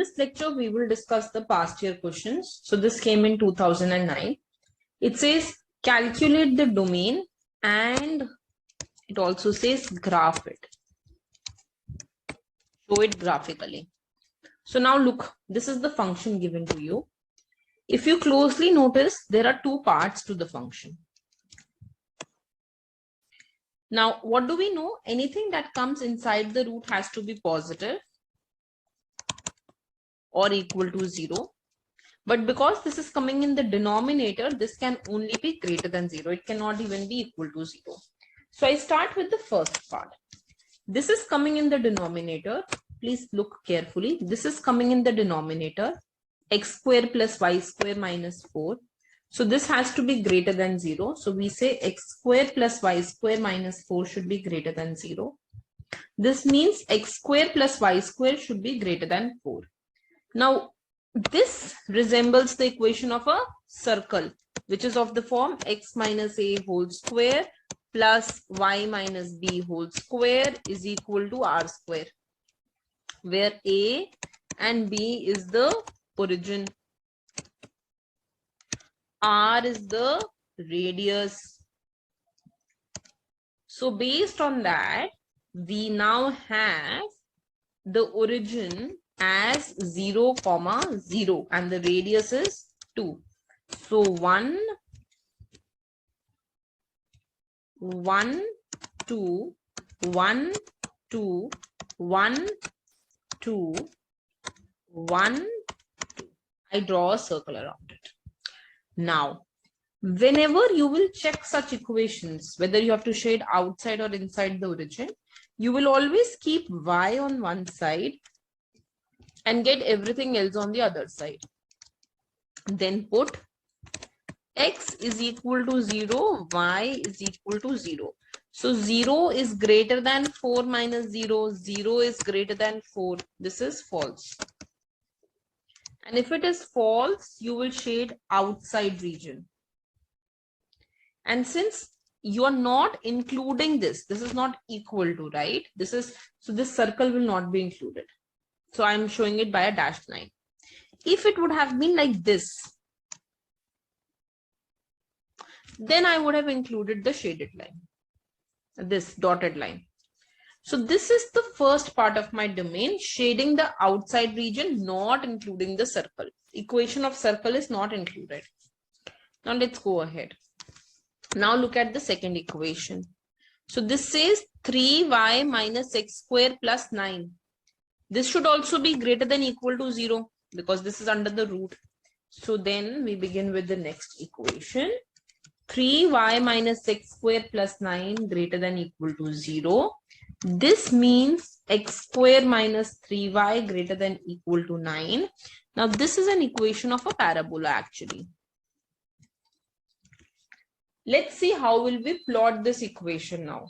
this lecture, we will discuss the past year questions. So this came in 2009. It says calculate the domain and it also says graph it. Show it graphically. So now look, this is the function given to you. If you closely notice, there are two parts to the function. Now, what do we know? Anything that comes inside the root has to be positive or equal to 0. But because this is coming in the denominator, this can only be greater than 0. It cannot even be equal to 0. So I start with the first part. This is coming in the denominator. Please look carefully. This is coming in the denominator. X square plus y square minus 4. So this has to be greater than 0. So we say x square plus y square minus 4 should be greater than 0. This means x square plus y square should be greater than 4. Now, this resembles the equation of a circle, which is of the form x minus a whole square plus y minus b whole square is equal to r square, where a and b is the origin, r is the radius. So based on that, we now have the origin as 0, 0 and the radius is 2. So 1, 1, 2, 1, 2, 1, 2, 1, 2. I draw a circle around it. Now, whenever you will check such equations, whether you have to shade outside or inside the origin, you will always keep y on one side and get everything else on the other side. Then put x is equal to 0, y is equal to 0. So 0 is greater than 4 minus 0, 0 is greater than 4. This is false. And if it is false, you will shade outside region. And since you are not including this is not equal to, right? So this circle will not be included. So I'm showing it by a dashed line. If it would have been like this, then I would have included the shaded line, this dotted line. So this is the first part of my domain, shading the outside region, not including the circle. Equation of circle is not included. Now let's go ahead. Now look at the second equation. So this says 3y minus x square plus 9. This should also be greater than equal to 0 because this is under the root. So then we begin with the next equation. 3y minus x square plus 9 greater than equal to 0. This means x square minus 3y greater than equal to 9. Now this is an equation of a parabola actually. Let's see how will we plot this equation now.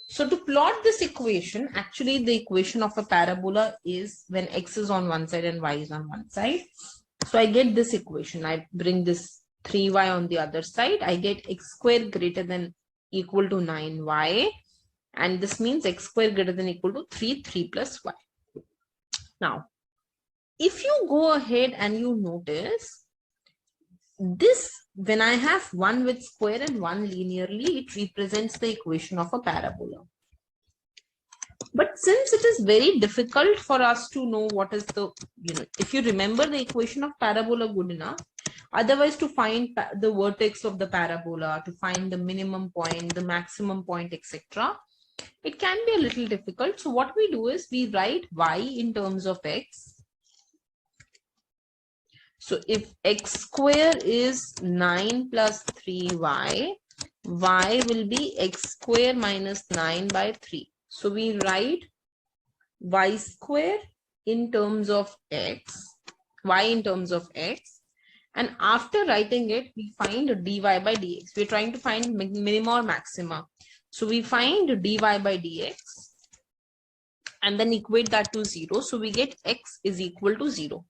So to plot this equation, actually the equation of a parabola is when x is on one side and y is on one side. So I get this equation. I bring this 3y on the other side. I get x square greater than equal to 9y. And this means x square greater than equal to 3 plus y. Now, if you go ahead and you notice this, when I have one with square and one linearly, it represents the equation of a parabola. But since it is very difficult for us to know what is the, if you remember the equation of parabola good enough, otherwise to find the vertex of the parabola, to find the minimum point, the maximum point, etc., it can be a little difficult. So what we do is we write y in terms of x. So if x square is 9 plus 3y, y will be x square minus 9 by 3. So we write y square in terms of x, y in terms of x. And after writing it, we find dy by dx. We're trying to find minima or maxima. So we find dy by dx and then equate that to 0. So we get x is equal to 0.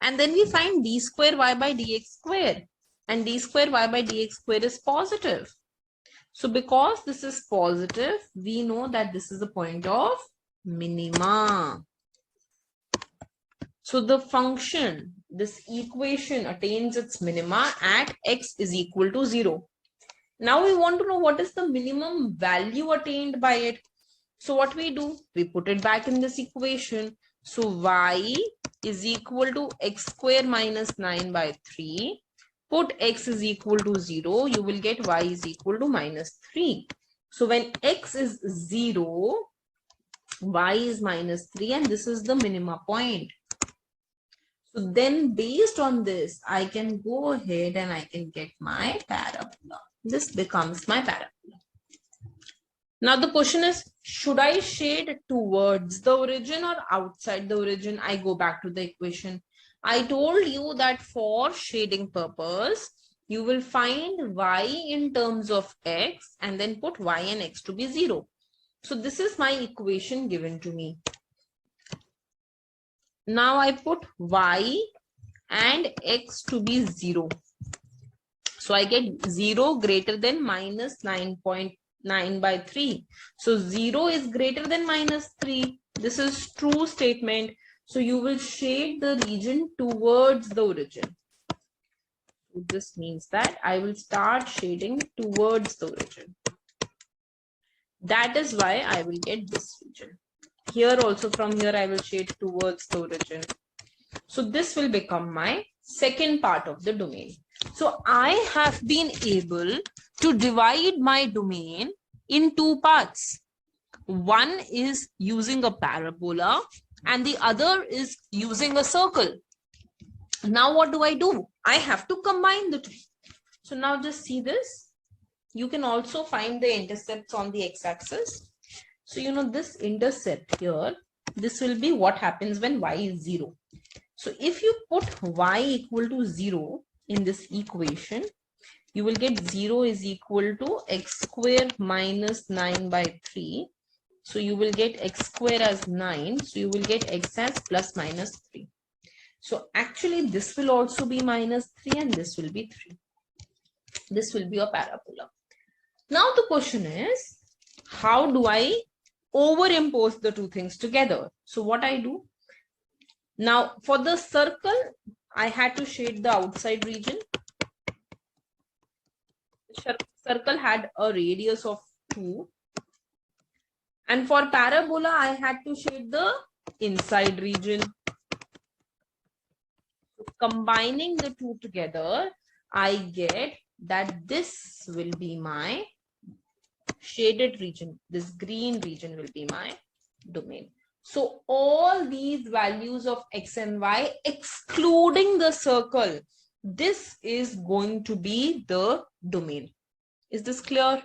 And then we find d square y by dx square. And d square y by dx square is positive. So because this is positive, we know that this is the point of minima. So the function, this equation attains its minima at x is equal to 0. Now we want to know what is the minimum value attained by it. So what we do, we put it back in this equation. So y is equal to x square minus 9 by 3. Put x is equal to 0, you will get y is equal to minus 3. So when x is 0, y is minus 3, and this is the minima point. So then based on this, I can go ahead and I can get my parabola. This becomes my parabola. Now the question is, should I shade towards the origin or outside the origin? I go back to the equation. I told you that for shading purpose, you will find y in terms of x and then put y and x to be 0. So this is my equation given to me. Now I put y and x to be 0. So I get 0 greater than minus 9.9 by 3. So 0 is greater than minus 3. This is true statement. So you will shade the region towards the origin. This means that I will start shading towards the origin. That is why I will get this region. Here also, from here I will shade towards the origin. So this will become my second part of the domain. So I have been able to divide my domain in two parts. One is using a parabola and the other is using a circle. Now what do? I have to combine the two. So now just see this. You can also find the intercepts on the x-axis. So you know this intercept here, this will be what happens when y is 0. So if you put y equal to 0 in this equation, you will get 0 is equal to x square minus 9 by 3. So you will get x square as 9. So you will get x as plus minus 3. So actually this will also be minus 3 and this will be 3. This will be a parabola. Now the question is, how do I overimpose the two things together? So what I do? Now for the circle, I had to shade the outside region. The circle had a radius of 2. And for parabola, I had to shade the inside region. So combining the two together, I get that this will be my shaded region. This green region will be my domain. So all these values of x and y, excluding the circle, this is going to be the domain. Is this clear?